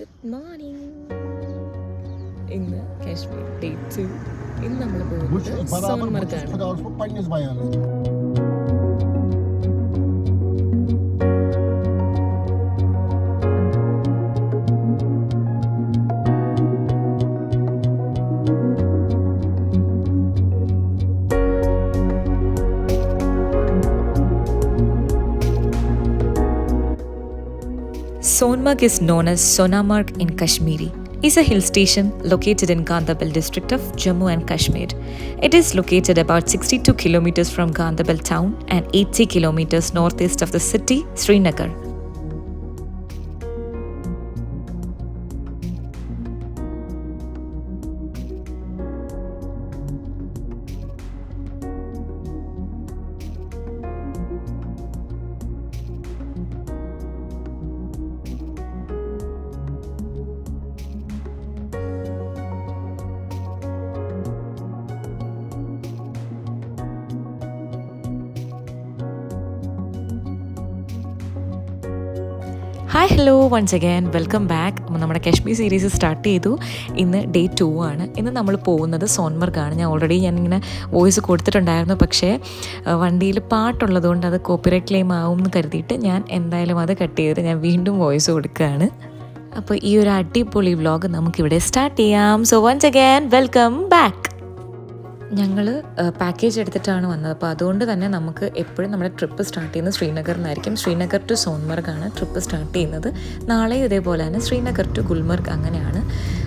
Good morning. ഇന്ന് Kashmir day 2. ഇന്ന് നമ്മൾ പോകുന്നത് സോൻമർഗാണ്. Sonmarg is known as Sonamarg in Kashmiri. Is a hill station located in Gandarbal district of Jammu and Kashmir. It is located about 62 kilometers from Gandarbal town and 80 kilometers northeast of the city, Srinagar. Hi hello once again welcome back. നമ്മുടെ Kashmir series start ചെയ്തു. ഇന്ന് day 2 ആണ്. ഇന്ന് നമ്മൾ പോകുന്നത് സോൻമർഗാണ്. ഞാനിങ്ങനെ voice കൊടുത്തിട്ടുണ്ടായിരുന്നു, പക്ഷേ വണ്ടിയിൽ പാട്ടുള്ളതുകൊണ്ട് അത് കോപ്പിറൈറ്റ് ക്ലെയിം ആവും എന്ന് കരുതിയിട്ട് ഞാൻ എന്തായാലും അത് കട്ട് ചെയ്തിട്ട് ഞാൻ വീണ്ടും വോയിസ് കൊടുക്കുകയാണ്. അപ്പോൾ ഈ ഒരു അടിപൊളി വ്ലോഗ് നമുക്കിവിടെ സ്റ്റാർട്ട് ചെയ്യാം. So once again welcome back. ഞങ്ങൾ പാക്കേജ് എടുത്തിട്ടാണ് വന്നത്, അപ്പോൾ അതുകൊണ്ട് തന്നെ നമുക്ക് എപ്പോഴും നമ്മുടെ ട്രിപ്പ് സ്റ്റാർട്ട് ചെയ്യുന്നത് ശ്രീനഗറിൽ നിന്നായിരിക്കും. ശ്രീനഗർ ടു സോൻമർഗാണ് ട്രിപ്പ് സ്റ്റാർട്ട് ചെയ്യുന്നത്. നാളെയും ഇതേപോലെ തന്നെ ശ്രീനഗർ ടു ഗുൽമർഗ് അങ്ങനെയാണ്.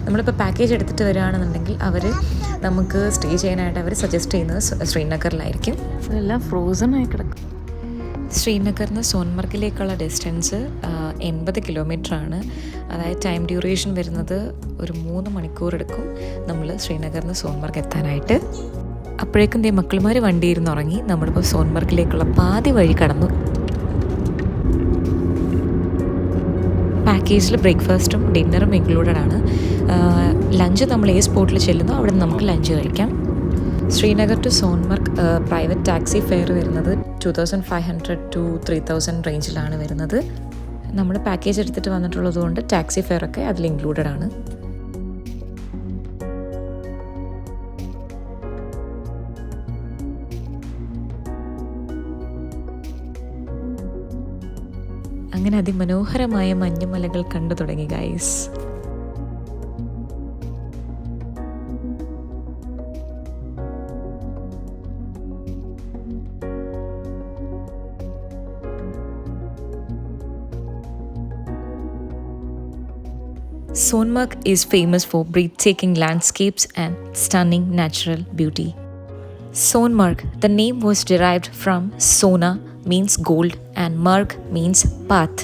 നമ്മളിപ്പോൾ പാക്കേജ് എടുത്തിട്ട് വരികയാണെന്നുണ്ടെങ്കിൽ അവർ നമുക്ക് സ്റ്റേ ചെയ്യാനായിട്ട് അവർ സജസ്റ്റ് ചെയ്യുന്നത് ശ്രീനഗറിലായിരിക്കും. എല്ലാം ഫ്രോസൺ ആയി കിടക്കും. ശ്രീനഗറിൽ നിന്ന് സോൻമർഗിലേക്കുള്ള ഡിസ്റ്റൻസ് 80 കിലോമീറ്ററാണ്. അതായത് ടൈം ഡ്യൂറേഷൻ വരുന്നത് ഒരു 3 മണിക്കൂർ എടുക്കും നമ്മൾ ശ്രീനഗറിൽ നിന്ന് സോൻമർഗ് എത്താനായിട്ട്. അപ്പോഴേക്കും മക്കളുമാർ വണ്ടി ഇരുന്ന് ഉറങ്ങി. നമ്മളിപ്പോൾ സോൻമർഗിലേക്കുള്ള പാതി വഴി കടന്നു. പാക്കേജിൽ ബ്രേക്ക്ഫാസ്റ്റും ഡിന്നറും ഇൻക്ലൂഡഡ് ആണ്. ലഞ്ച് നമ്മൾ ഏത് സ്പോട്ടിൽ ചെല്ലുന്നോ അവിടെ നിന്ന് നമുക്ക് ലഞ്ച് കഴിക്കാം. Srinagar to Sonamarg private taxi fare വരുന്നത് 2500 to 3000 റേഞ്ചിലാണ് വരുന്നത്. നമ്മൾ പാക്കേജ് എടുത്തിട്ട് വന്നിട്ടുള്ളത് കൊണ്ട് ടാക്സി ഫെയർ ഒക്കെ അതിൽ ഇൻക്ലൂഡഡ് ആണ്. അങ്ങനെ അതിമനോഹരമായ മഞ്ഞുമലകൾ കണ്ടു തുടങ്ങി guys. Sonmarg is famous for breathtaking landscapes and stunning natural beauty. Sonmarg, the name was derived from Sona means gold and Marg means path.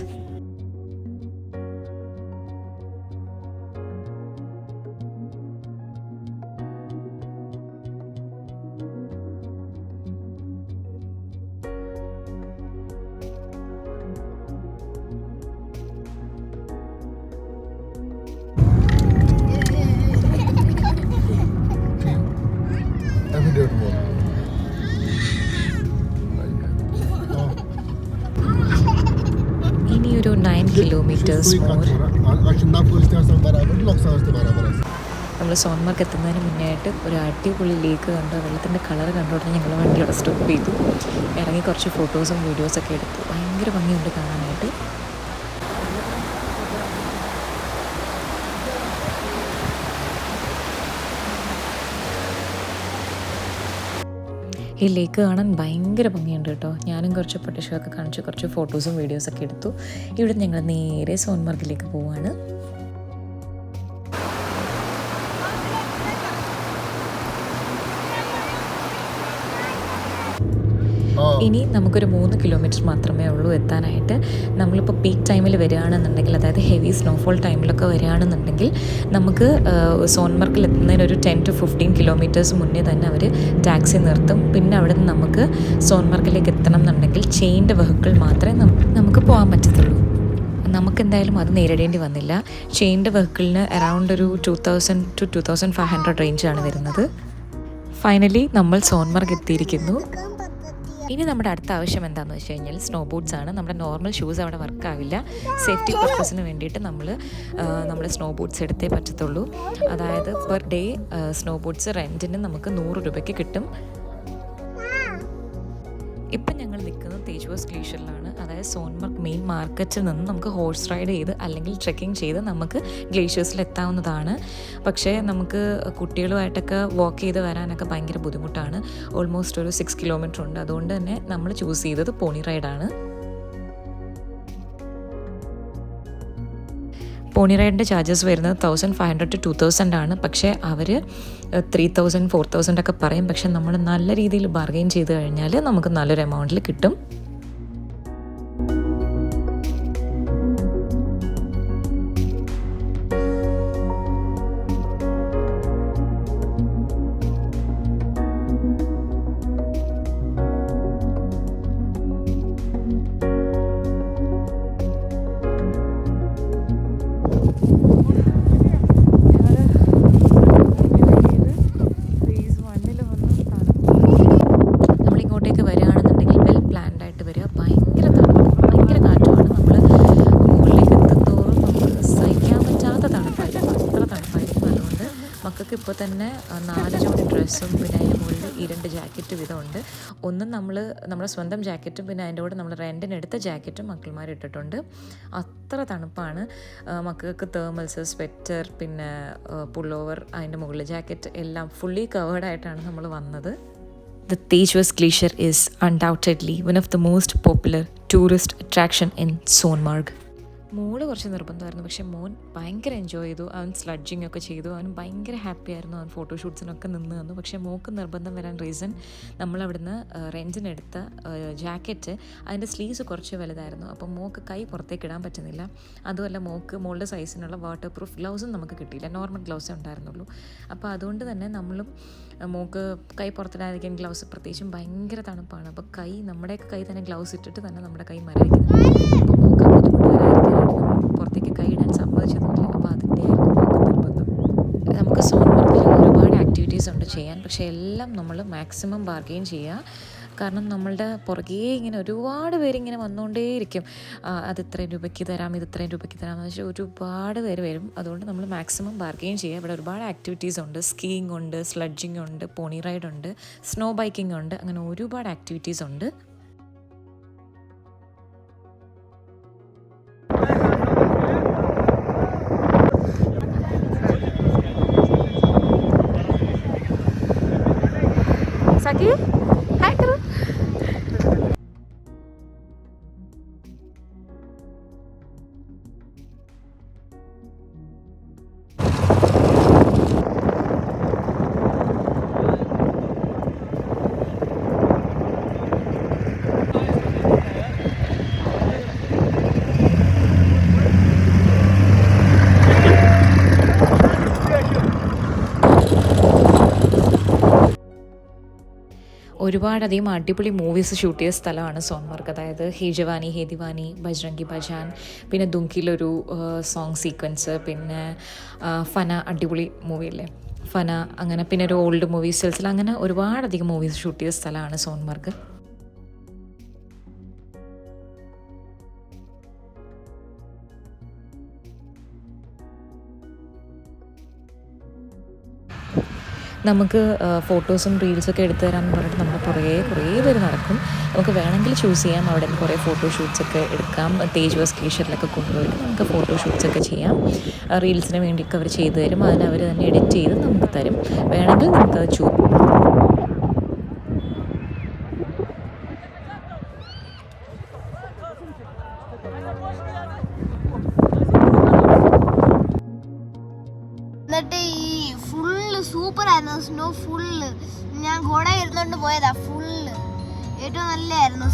ഇനിയൊരു 9 കിലോമീറ്റേഴ്സ് മോർ. നമ്മൾ സോൻമർഗ് എത്തുന്നതിന് മുന്നേ ആയിട്ട് ഒരു അടിപൊളി ലേക്ക് കണ്ട് വെള്ളത്തിൻ്റെ കളർ കണ്ടുകൊണ്ട് ഞങ്ങൾ വണ്ടിയോടെ സ്റ്റോപ്പ് ചെയ്തു. ഇറങ്ങി കുറച്ച് ഫോട്ടോസും വീഡിയോസൊക്കെ എടുത്തു. ഭയങ്കര ഭംഗിയുണ്ട് കാണാനായിട്ട്. ഈ ലേക്ക് കാണാൻ ഭയങ്കര ഭംഗിയുണ്ട് കേട്ടോ. ഞാനും കുറച്ച് ഫോട്ടോഷൊക്കെ കാണിച്ച് കുറച്ച് ഫോട്ടോസും വീഡിയോസൊക്കെ എടുത്തു. ഇവിടെ ഞങ്ങൾ നേരെ സോൻമർഗിലേക്ക് പോവാണ്. ഇനി നമുക്കൊരു 3 കിലോമീറ്റർ മാത്രമേ ഉള്ളൂ എത്താനായിട്ട്. നമ്മളിപ്പോൾ പീക്ക് ടൈമിൽ വരികയാണെന്നുണ്ടെങ്കിൽ, അതായത് ഹെവി സ്നോഫോൾ ടൈമിലൊക്കെ വരികയാണെന്നുണ്ടെങ്കിൽ നമുക്ക് സോൻമർഗിൽ എത്തുന്നതിന് ഒരു 10 to 15 കിലോമീറ്റേഴ്സ് മുന്നേ തന്നെ അവർ ടാക്സി നിർത്തും. പിന്നെ അവിടെ നിന്ന് നമുക്ക് സോൻമർഗിലേക്ക് എത്തണം എന്നുണ്ടെങ്കിൽ ചെയിൻഡ് വെഹിക്കിൾ മാത്രമേ നമുക്ക് പോകാൻ പറ്റത്തുള്ളൂ. നമുക്കെന്തായാലും അത് നേരിടേണ്ടി വന്നില്ല. ചെയിൻഡ് വെഹിക്കിളിന് അറൗണ്ട് ഒരു 2000 to 2500 റേഞ്ചാണ് വരുന്നത്. ഫൈനലി നമ്മൾ സോൻമർഗ് എത്തിയിരിക്കുന്നു. ഇനി നമ്മുടെ അടുത്ത ആവശ്യം എന്താണെന്ന് വെച്ച് കഴിഞ്ഞാൽ സ്നോ ബൂട്ട്സ് ആണ്. നമ്മുടെ നോർമൽ ഷൂസ് അവിടെ വർക്കാവില്ല. സേഫ്റ്റി പർപ്പസിന് വേണ്ടിയിട്ട് നമ്മൾ സ്നോ ബൂട്ട്സ് എടുത്തേ പറ്റത്തുള്ളൂ. അതായത് പെർ ഡേ സ്നോ ബൂട്ട്സ് റെൻറ്റിന് നമുക്ക് 100 രൂപയ്ക്ക് കിട്ടും. ഇപ്പം ഞങ്ങൾ നിൽക്കുന്നത് തേജ്വാസ് ഗ്ലേഷ്യറിലാണ്. അതായത് സോൻമർഗ് മെയിൻ മാർക്കറ്റിൽ നിന്ന് നമുക്ക് ഹോഴ്സ് റൈഡ് ചെയ്ത് അല്ലെങ്കിൽ ട്രെക്കിംഗ് ചെയ്ത് നമുക്ക് ഗ്ലേഷ്യേഴ്സിൽ എത്താവുന്നതാണ്. പക്ഷേ നമുക്ക് കുട്ടികളുമായിട്ടൊക്കെ വാക്ക് ചെയ്ത് വരാനൊക്കെ ഭയങ്കര ബുദ്ധിമുട്ടാണ്. ഓൾമോസ്റ്റ് ഒരു 6 കിലോമീറ്റർ ഉണ്ട്. അതുകൊണ്ട് തന്നെ നമ്മൾ ചൂസ് ചെയ്തത് പോണി റൈഡാണ്. പോണി റൈഡിൻ്റെ ചാർജസ് വരുന്നത് 1500 to 2000 ആണ്. പക്ഷേ അവർ 3000 4000 ഒക്കെ പറയും. പക്ഷെ നമ്മൾ നല്ല രീതിയിൽ ബാർഗെയിൻ ചെയ്ത് കഴിഞ്ഞാൽ നമുക്ക് നല്ലൊരു എമൗണ്ടിൽ കിട്ടും. മക്കൾക്ക് ഇപ്പോൾ തന്നെ 4 ജോഡി ഡ്രസ്സും പിന്നെ അതിൻ്റെ മുകളിൽ 2 ജാക്കറ്റ് വീതമുണ്ട്. ഒന്നും നമ്മുടെ സ്വന്തം ജാക്കറ്റും പിന്നെ അതിൻ്റെ കൂടെ നമ്മൾ റെൻറ്റിനെടുത്ത ജാക്കറ്റും മക്കൾമാർ ഇട്ടിട്ടുണ്ട്. അത്ര തണുപ്പാണ്. മക്കൾക്ക് തേർമൽസ്, സ്വെറ്റർ, പിന്നെ പുള്ളോവർ, അതിൻ്റെ മുകളിൽ ജാക്കറ്റ് എല്ലാം ഫുള്ളി കവേർഡായിട്ടാണ് നമ്മൾ വന്നത്. The Tejwas Glacier is undoubtedly one of the most popular tourist attraction in Sonmarg. മോള് കുറച്ച് നിർബന്ധമായിരുന്നു. പക്ഷേ മോൻ ഭയങ്കര എൻജോയ് ചെയ്തു. അവൻ സ്ലഡ്ജിങ് ഒക്കെ ചെയ്തു. അവൻ ഭയങ്കര ഹാപ്പി ആയിരുന്നു. അവൻ ഫോട്ടോഷൂട്ട്സിനൊക്കെ നിന്ന് തന്നു. പക്ഷേ മോൾക്ക് നിർബന്ധം വരാൻ റീസൺ നമ്മളവിടുന്ന് റെൻറ്റിനെടുത്ത ജാക്കറ്റ് അതിൻ്റെ സ്ലീവ്സ് കുറച്ച് വലുതായിരുന്നു. അപ്പം മോൾക്ക് കൈ പുറത്തേക്ക് ഇടാൻ പറ്റുന്നില്ല. അതുമല്ല മോളുടെ സൈസിനുള്ള വാട്ടർ പ്രൂഫ് ഗ്ലൗസും നമുക്ക് കിട്ടിയില്ല. നോർമൽ ഗ്ലൗസേ ഉണ്ടായിരുന്നുള്ളൂ. അപ്പോൾ അതുകൊണ്ട് തന്നെ നമ്മളും മോൾക്ക് കൈ പുറത്തിടാതിരിക്കാൻ ഗ്ലൗസ്, പ്രത്യേകിച്ചും ഭയങ്കര തണുപ്പാണ്. അപ്പോൾ നമ്മുടെയൊക്കെ കൈ തന്നെ ഗ്ലൗസ് ഇട്ടിട്ട് തന്നെ നമ്മുടെ കൈ മരവിക്കുന്നു. അപ്പോൾ മോൾക്ക് ബുദ്ധിമുട്ട് വരാതിരിക്കാനായിട്ട് പുറത്തേക്ക് കൈ ഇടാൻ സമ്മതിച്ചതുമില്ല. അപ്പോൾ അതിൻ്റെ ആയിരുന്നു മോൾക്ക് നിർബന്ധം. നമുക്ക് സോൻമർഗിൽ ഒരുപാട് ആക്ടിവിറ്റീസ് ഉണ്ട് ചെയ്യാൻ. പക്ഷേ എല്ലാം നമ്മൾ മാക്സിമം ബാർഗെയിൻ ചെയ്യുക. കാരണം നമ്മളുടെ പുറകെ ഇങ്ങനെ ഒരുപാട് പേരിങ്ങനെ വന്നുകൊണ്ടേയിരിക്കും. അത് ഇത്രയും രൂപയ്ക്ക് തരാം, ഇത് ഇത്രയും രൂപയ്ക്ക് തരാമെന്ന് വെച്ചാൽ ഒരുപാട് പേര് വരും. അതുകൊണ്ട് നമ്മൾ മാക്സിമം ബാർഗെയിൻ ചെയ്യുക. ഇവിടെ ഒരുപാട് ആക്ടിവിറ്റീസ് ഉണ്ട്. സ്കീയിങ് ഉണ്ട്, സ്ലഡ്ജിങ് ഉണ്ട്, പോണി റൈഡ് ഉണ്ട്, സ്നോ ബൈക്കിംഗ് ഉണ്ട്. അങ്ങനെ ഒരുപാട് ആക്ടിവിറ്റീസ് ഉണ്ട്. സഖി ഹായ് കറു. ഒരുപാടധികം അടിപൊളി മൂവീസ് ഷൂട്ട് ചെയ്ത സ്ഥലമാണ് സോൻമർഗ്. അതായത് ഹേ ജവാനി ഹേ ദിവാനി, ബജ്രംഗി ഭായ്ജാൻ, പിന്നെ ദുങ്കിലൊരു സോങ് സീക്വൻസ്, പിന്നെ ഫന, അടിപൊളി മൂവിയല്ലേ ഫന, അങ്ങനെ പിന്നെ ഒരു ഓൾഡ് മൂവി സിൽസിൽ, അങ്ങനെ ഒരുപാടധികം മൂവീസ് ഷൂട്ട് ചെയ്ത സ്ഥലമാണ് സോൻമർഗ്. നമുക്ക് ഫോട്ടോസും റീൽസൊക്കെ എടുത്തു തരാമെന്ന് പറഞ്ഞിട്ട് നമ്മുടെ കുറേ പേര് നടക്കും. നമുക്ക് വേണമെങ്കിൽ ചൂസ് ചെയ്യാം. അവിടെ നിന്ന് കുറേ ഫോട്ടോഷൂട്ട്സൊക്കെ എടുക്കാം. തേജ്വാസ് ഗ്ലേഷ്യറിലൊക്കെ കൊണ്ടുപോയിട്ട് നമുക്ക് ഫോട്ടോഷൂട്ട്സൊക്കെ ചെയ്യാം. റീൽസിന് വേണ്ടിയൊക്കെ അവർ ചെയ്തു തരും. അതിന് അവർ തന്നെ എഡിറ്റ് ചെയ്ത് നമുക്ക് തരും. വേണമെങ്കിൽ നമുക്കത് എന്നിട്ട് ഈ ഫുള്ള് സൂപ്പറായിരുന്നു. സ്നോ ഫുള്ള് ഞാൻ കൂടെ ഇരുന്നോണ്ട് പോയതാ. ഫുള്ള് ഏറ്റവും നല്ലായിരുന്നു.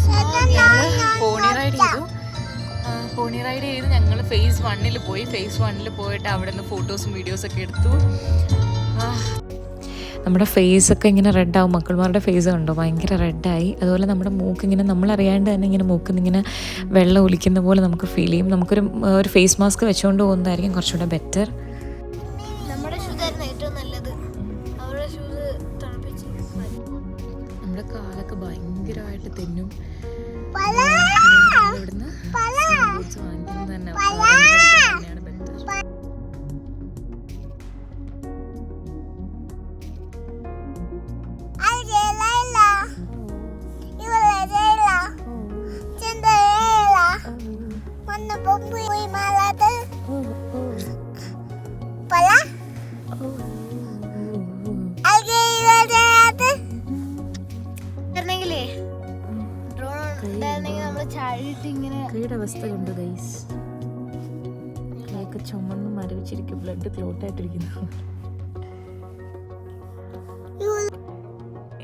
പോണി റൈഡ് ചെയ്ത് ഞങ്ങൾ ഫേസ് 1 പോയി. ഫേസ് 1 പോയിട്ട് അവിടെ നിന്ന് ഫോട്ടോസും വീഡിയോസൊക്കെ എടുത്തു. നമ്മുടെ ഫേസൊക്കെ ഇങ്ങനെ റെഡാവും. മക്കൾമാരുടെ ഫേസ് കണ്ടോ, ഭയങ്കര റെഡായി. അതുപോലെ നമ്മുടെ മൂക്കിങ്ങനെ നമ്മളറിയാണ്ട് തന്നെ ഇങ്ങനെ മൂക്കിന്നിങ്ങനെ വെള്ളം ഒലിക്കുന്ന പോലെ നമുക്ക് ഫീൽ ചെയ്യും. നമുക്കൊരു ഫേസ് മാസ്ക് വെച്ചുകൊണ്ട് പോകുന്നതായിരിക്കും കുറച്ചുകൂടെ ബെറ്റർ. നമ്മുടെ കാലൊക്കെ ഭയങ്കരമായിട്ട് കൈയുടെ അവസ്ഥ കണ്ടു ഗൈസ്. കൈയൊക്കെ ചുമന്ന് മരവിച്ചിരിക്കും, ബ്ലഡ് ക്ലോട്ട് ആയിട്ടിരിക്കുന്നു.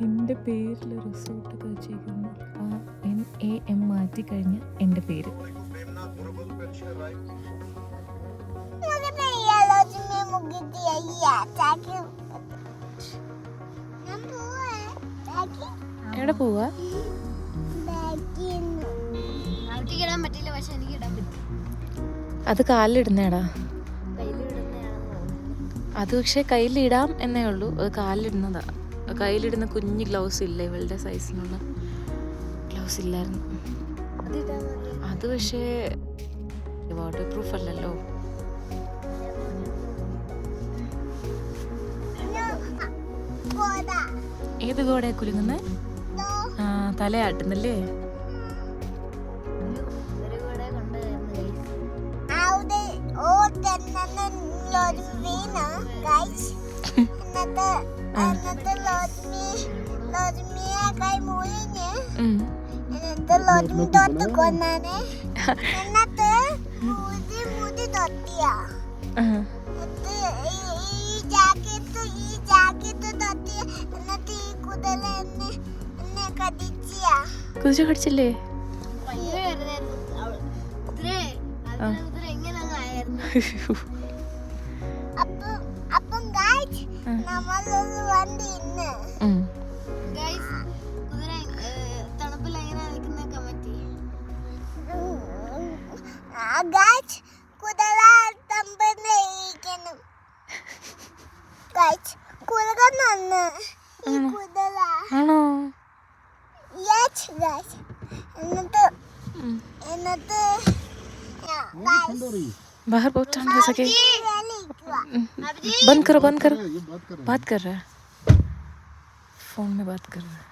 എൻ്റെ പേരിൽ റിസോർട്ടൊക്കെ വെച്ചിരിക്കുന്നു. ആ NAM മാറ്റി കഴിഞ്ഞ എൻ്റെ പേര്. എവിടെ പോവാ? അത് കാലിലിടുന്നേടാ. അത് പക്ഷെ കയ്യിലിടാം എന്നേ ഉള്ളൂ. അത് കാലിലിടുന്നതാ. കയ്യിലിടുന്ന കുഞ്ഞ് ഗ്ലൗസ് ഇല്ല, ഇവളുടെ സൈസിനുള്ള ഗ്ലൗസ് ഇല്ലായിരുന്നു. അത് പക്ഷേ വാട്ടർ പ്രൂഫ് അല്ലല്ലോ. ഏത് ഗോഡയാ കുലുങ്ങുന്നേ? ആ, തലയാട്ടുന്നല്ലേ? കുതിര കടിച്ചില്ലേ? ആണോ? बाहर बहुत ठंड हो सके. बंद करो, बंद करो. बात कर रहा है, फोन में बात कर रहा है.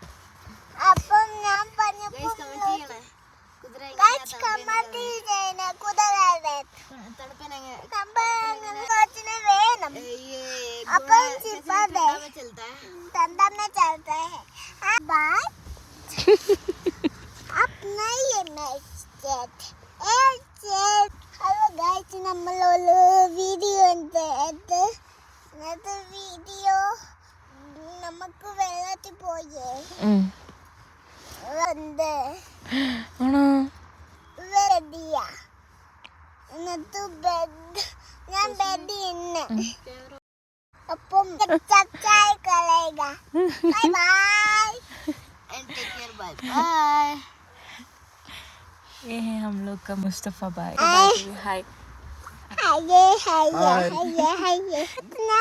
ആണോ? അപ്പം ये है हम लोग का मुस्तफा भाई. हाय.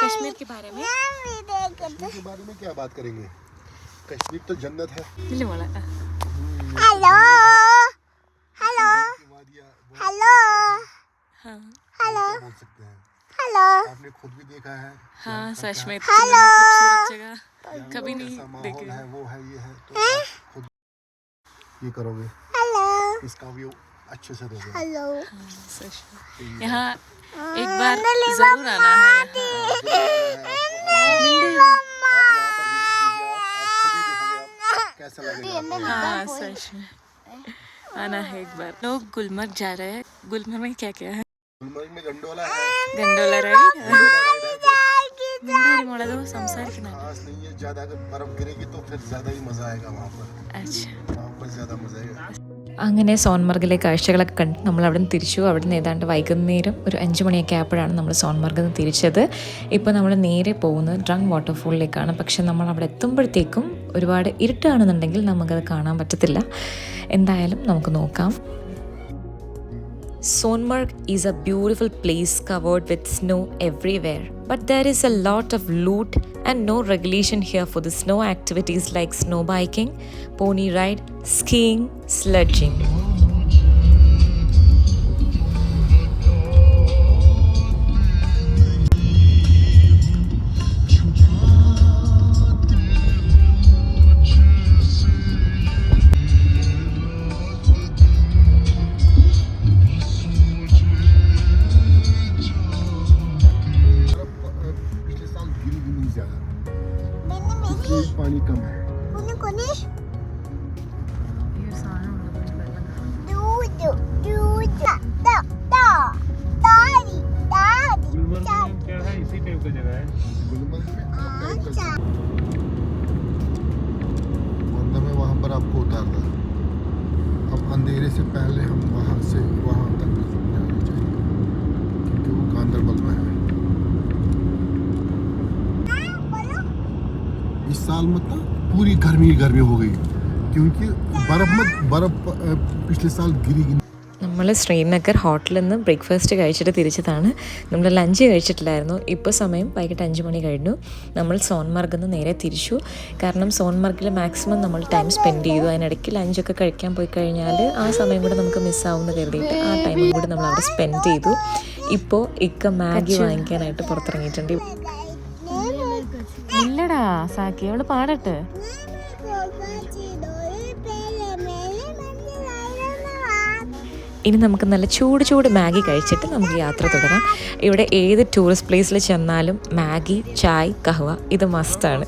कश्मीर के बारे में क्या बात करेंगे? कश्मीर तो जन्नत है. हेलो हेलो हेलो हेलो बोल सकते हैं. हेलो. आपने खुद भी देखा है. हाँ, सच में हेलो. खूबसूरत जगह कभी नहीं कैसा माहौल देखे. है, वो है, ये है, तो खुद ये करोगे. हेलो इसका व्यू अच्छे से दोगे. हेलो. सच में. यहाँ एक बार जरूर आना है. आप यहाँ पर visit कीजिए, आप खुद ही देखोगे आप कैसा लगेगा आपको. हाँ, सच में आना है एक बार. लोग गुलमर्ग जा रहे हैं. गुलमर्ग में क्या क्या है? गुलमर्ग में गंडोला है. Gondola ride. गंडोला मोड़ा दो സംസാരിക്കണം. खास नहीं है ज्यादा. अगर बर्फ गिरेगी तो फिर ज्यादा ही मजा आएगा वहाँ पर. अच्छा. वहाँ पर ज्यादा मजा आएगा. അങ്ങനെ സോൺമർഗിലെ കാഴ്ചകളൊക്കെ കണ്ട് നമ്മൾ അവിടെ നിന്ന് തിരിച്ചു. അവിടെ നിന്ന് ഏതാണ്ട് വൈകുന്നേരം ഒരു 5 മണിയൊക്കെ ആയപ്പോഴാണ് നമ്മൾ സോൺമർഗിൽ നിന്ന് തിരിച്ചത്. ഇപ്പോൾ നമ്മൾ നേരെ പോകുന്നത് ഡ്രങ് വാട്ടർഫോളിലേക്കാണ്. പക്ഷെ നമ്മൾ അവിടെ എത്തുമ്പോഴത്തേക്കും ഒരുപാട് ഇരുട്ടാണെന്നുണ്ടെങ്കിൽ നമുക്കത് കാണാൻ പറ്റത്തില്ല. എന്തായാലും നമുക്ക് നോക്കാം. Sonmarg is a beautiful place covered with snow everywhere, but there is a lot of loot and no regulation here for the snow activities like snow biking, pony ride, skiing, sledging. सबसे पहले हम वहाँ से वहाँ तक जाना चाहिए क्योंकि वो गांधरबल में है। इस साल मतलब पूरी गर्मी हो गई क्योंकि बर्फ पिछले साल गिरी। നമ്മൾ ശ്രീനഗർ ഹോട്ടലിൽ നിന്ന് ബ്രേക്ക്ഫാസ്റ്റ് കഴിച്ചിട്ട് തിരിച്ചതാണ്. നമ്മൾ ലഞ്ച് കഴിച്ചിട്ടില്ലായിരുന്നു. ഇപ്പോൾ സമയം വൈകിട്ട് 5 മണി കഴിഞ്ഞു. നമ്മൾ സോൻമർഗിൽ നിന്ന് നേരെ തിരിച്ചു. കാരണം സോൻമർഗിൽ മാക്സിമം നമ്മൾ ടൈം സ്പെൻഡ് ചെയ്തു. അതിനിടയ്ക്ക് ലഞ്ചൊക്കെ കഴിക്കാൻ പോയി കഴിഞ്ഞാൽ ആ സമയം കൂടെ നമുക്ക് മിസ്സാവുമെന്ന് കരുതിയിട്ട് ആ ടൈമും കൂടെ നമ്മൾ അവിടെ സ്പെൻഡ് ചെയ്തു. ഇപ്പോൾ ഇക്ക മാഗി വാങ്ങിക്കാനായിട്ട് പുറത്തിറങ്ങിയിട്ടുണ്ട്. ഇല്ലടാ സാക്കി അവള് പാടട്ടെ. ഇനി നമുക്ക് നല്ല ചൂട് മാഗി കഴിച്ചിട്ട് നമുക്ക് യാത്ര തുടരാം. ഇവിടെ ഏത് ടൂറിസ്റ്റ് പ്ലേസിൽ ചെന്നാലും മാഗി, ചായ്, കഹ്വ ഇത് മസ്റ്റാണ്.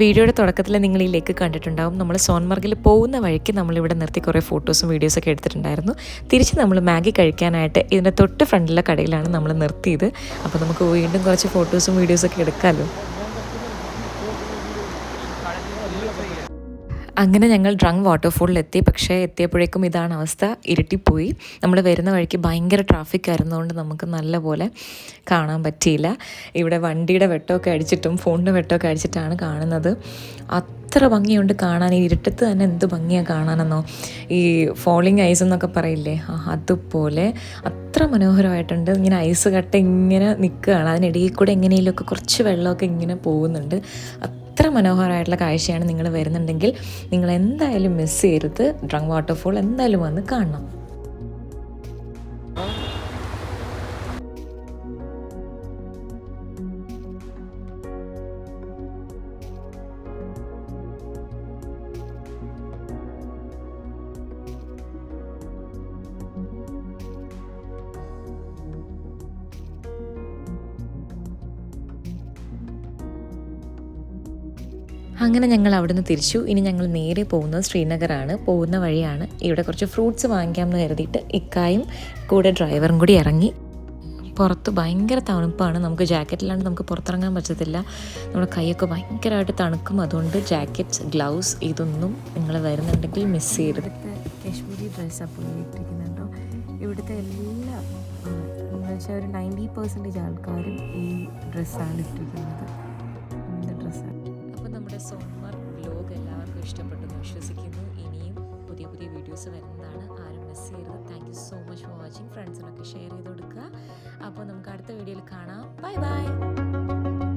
വീഡിയോയുടെ തുടക്കത്തിൽ നിങ്ങൾ ഈ ലേക്ക് കണ്ടിട്ടുണ്ടാവും. നമ്മൾ സോൻമർഗിൽ പോകുന്ന വഴിക്ക് നമ്മളിവിടെ നിർത്തി കുറേ ഫോട്ടോസും വീഡിയോസൊക്കെ എടുത്തിട്ടുണ്ടായിരുന്നു. തിരിച്ച് നമ്മൾ മാഗി കഴിക്കാനായിട്ട് ഇതിൻ്റെ തൊട്ട് ഫ്രണ്ടിലെ കടയിലാണ് നമ്മൾ നിർത്തിയത്. അപ്പോൾ നമുക്ക് വീണ്ടും കുറച്ച് ഫോട്ടോസും വീഡിയോസൊക്കെ എടുക്കാമല്ലോ. അങ്ങനെ ഞങ്ങൾ ഡ്രങ്ക് വാട്ടർഫോളിലെത്തി. പക്ഷേ എത്തിയപ്പോഴേക്കും ഇതാണ് അവസ്ഥ, ഇരുട്ടിപ്പോയി. നമ്മൾ വരുന്ന വഴിക്ക് ഭയങ്കര ട്രാഫിക് ആയിരുന്നതുകൊണ്ട് നമുക്ക് നല്ലപോലെ കാണാൻ പറ്റിയില്ല. ഇവിടെ വണ്ടിയുടെ വെട്ടമൊക്കെ അടിച്ചിട്ടും ഫോണിൻ്റെ വെട്ടമൊക്കെ അടിച്ചിട്ടാണ് കാണുന്നത്. അത്ര ഭംഗിയുണ്ട് കാണാൻ. ഈ ഇരുട്ടത്ത് തന്നെ എന്ത് ഭംഗിയാണ് കാണാനെന്നോ. ഈ ഫോളിങ് ഐസ് എന്നൊക്കെ പറയില്ലേ, അതുപോലെ അത്ര മനോഹരമായിട്ടുണ്ട്. ഇങ്ങനെ ഐസ് കട്ട ഇങ്ങനെ നിൽക്കുകയാണ്. അതിനിടയിൽ കൂടെ എങ്ങനെയെങ്കിലുമൊക്കെ കുറച്ച് വെള്ളമൊക്കെ ഇങ്ങനെ പോകുന്നുണ്ട്. അത്ര മനോഹരമായിട്ടുള്ള കാഴ്ചയാണ്. നിങ്ങൾ വരുന്നുണ്ടെങ്കിൽ നിങ്ങൾ എന്തായാലും മിസ് ചെയ്യരുത്. ഡ്രങ്ക് വാട്ടർഫോൾ എന്തായാലും വന്ന് കാണണം. അങ്ങനെ ഞങ്ങൾ അവിടുന്ന് തിരിച്ചു. ഇനി ഞങ്ങൾ നേരെ പോകുന്നത് ശ്രീനഗറാണ്. പോകുന്ന വഴിയാണ്. ഇവിടെ കുറച്ച് ഫ്രൂട്ട്സ് വാങ്ങിക്കാമെന്ന് കരുതിയിട്ട് ഇക്കായും കൂടെ ഡ്രൈവറും കൂടി ഇറങ്ങി. പുറത്ത് ഭയങ്കര തണുപ്പാണ്. നമുക്ക് ജാക്കറ്റില്ലാണ്ട് നമുക്ക് പുറത്തിറങ്ങാൻ പറ്റത്തില്ല. നമ്മുടെ കൈയൊക്കെ ഭയങ്കരമായിട്ട് തണുക്കും. അതുകൊണ്ട് ജാക്കറ്റ്സ്, ഗ്ലൗസ് ഇതൊന്നും നിങ്ങൾ വരുന്നുണ്ടെങ്കിൽ മിസ് ചെയ്യരുത്. കാശ്മീരി ഡ്രസ്സാണ് ഇട്ടിരിക്കുന്നുണ്ടോ. ഇവിടുത്തെ എല്ലാ എന്ന് വെച്ചാൽ ഒരു 90% ആൾക്കാരും ഈ ഡ്രസ്സാണ് ഇട്ടിരിക്കുന്നത്. എന്ത് ഡ്രസ്സാണ്. അപ്പോൾ നമ്മുടെ സോൺമർഗ് വ്ലോഗ് എല്ലാവർക്കും ഇഷ്ടപ്പെട്ടെന്ന് വിശ്വസിക്കുന്നു. ഇനിയും പുതിയ വീഡിയോസ് വരുന്നതാണ്. ആരും മിസ് ചെയ്യരുത്. Thank you so much for watching. ഫ്രണ്ട്സിനൊക്കെ ഷെയർ ചെയ്ത് കൊടുക്കുക. അപ്പോൾ നമുക്ക് അടുത്ത വീഡിയോയിൽ കാണാം. Bye bye.